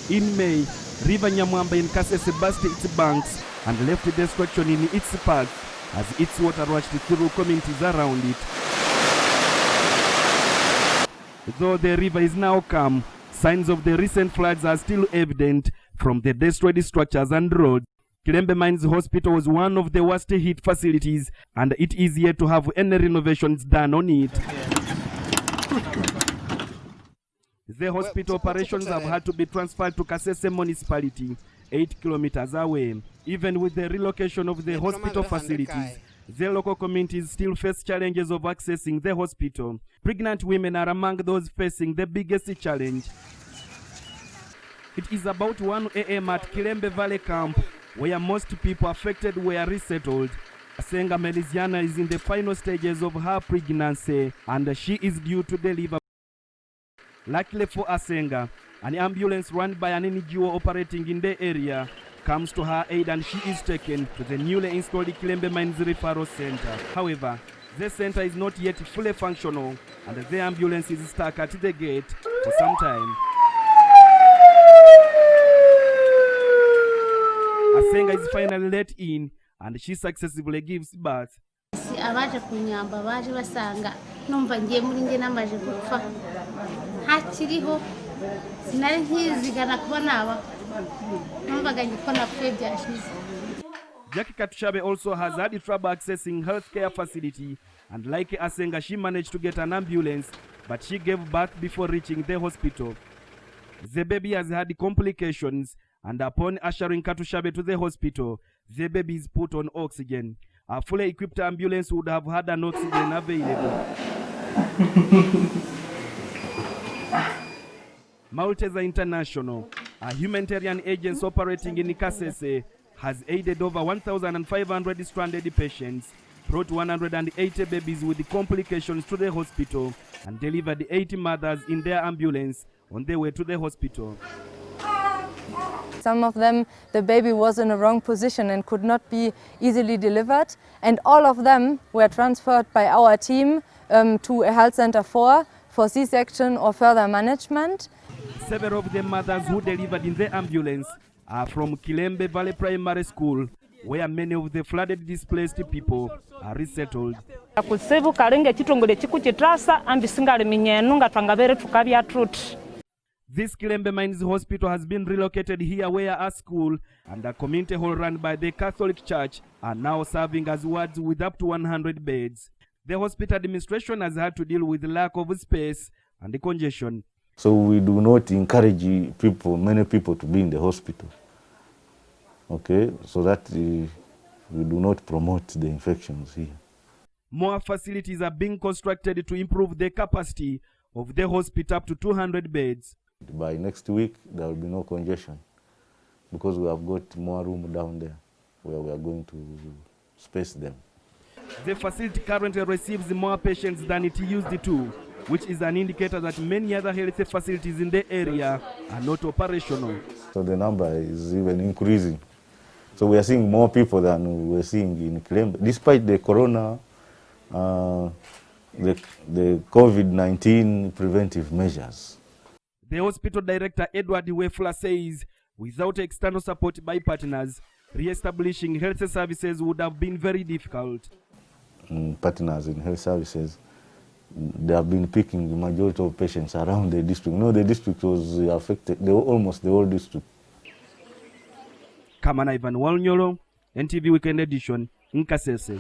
In May, River Nyamwamba in Kasese burst its banks and left destruction in its path as its water rushed through communities around it. Though the river is now calm, signs of the recent floods are still evident from the destroyed structures and roads. Kilembe Mines Hospital was one of the worst hit facilities, and it is yet to have any renovations done on it. The hospital operations have had to be transferred to Kasese municipality, 8 kilometers away. Even with the relocation of the hospital facilities, the local communities still face challenges of accessing the hospital. Pregnant women are among those facing the biggest challenge. It is about 1 a.m. at Kilembe Valley Camp, where most people affected were resettled. Asenga Meliziana is in the final stages of her pregnancy, and she is due to deliver. Luckily for Asenga, an ambulance run by an NGO operating in the area comes to her aid, and she is taken to the newly installed Kilembe Mines Referral Center. However, the center is not yet fully functional, and the ambulance is stuck at the gate for some time. Asenga is finally let in, and she successfully gives birth. Abaje kunyamba baje basanga numva ngiye muri nge namaje gupfa hakiriho sinari nkizigana kubona aba numvaga ngikona kwe byashize. Jackie Katushabe also has had trouble accessing healthcare facility, and like Asenga, she managed to get an ambulance, but she gave birth before reaching the hospital. The baby has had complications, and upon ushering Katushabe to the hospital, the baby is put on oxygen. A fully equipped ambulance would have had an oxygen available. Malteser International, a humanitarian agency operating in Kasese, has aided over 1,500 stranded patients, brought 180 babies with complications to the hospital, and delivered 80 mothers in their ambulance on their way to the hospital. Some of them, the baby was in a wrong position and could not be easily delivered, and all of them were transferred by our team to a health center for C-section or further management. Several of the mothers who delivered in the ambulance are from Kilembe Valley Primary School, where many of the flooded displaced people are resettled. This Kilembe Mines Hospital has been relocated here, where a school and a community hall run by the Catholic Church are now serving as wards with up to 100 beds. The hospital administration has had to deal with the lack of space and the congestion. So we do not encourage many people to be in the hospital, okay, so that we do not promote the infections here. More facilities are being constructed to improve the capacity of the hospital up to 200 beds. By next week, there will be no congestion because we have got more room down there where we are going to space them. The facility currently receives more patients than it used to, which is an indicator that many other health facilities in the area are not operational. So the number is even increasing. So we are seeing more people than we were seeing in Kilembe, despite the corona, the COVID-19 preventive measures. The hospital director, Edward Wefula, says without external support by partners, re-establishing health services would have been very difficult. Partners in health services, they have been picking the majority of patients around the district. No, the district was affected, almost the whole district. Kamana Ivan Walnyolo, NTV Weekend Edition, in Kasese.